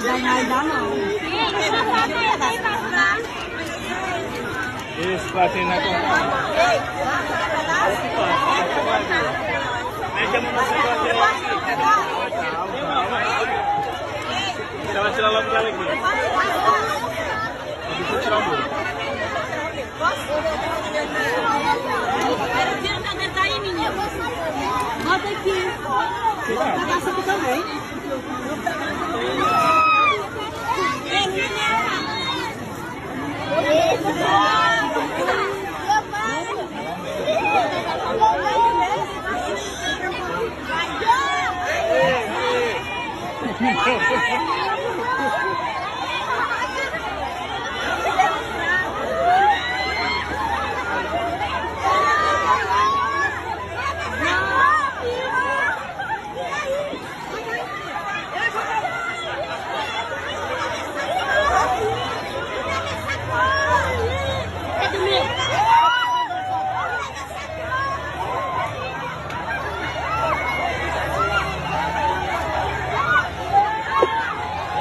Vai dar não. Esse pratinho na conta. Ela vai tirar logo dela aqui. Deixa eu tirar o bolo. Tira a cadeira daí, menina. Bota aqui. Bota aqui também.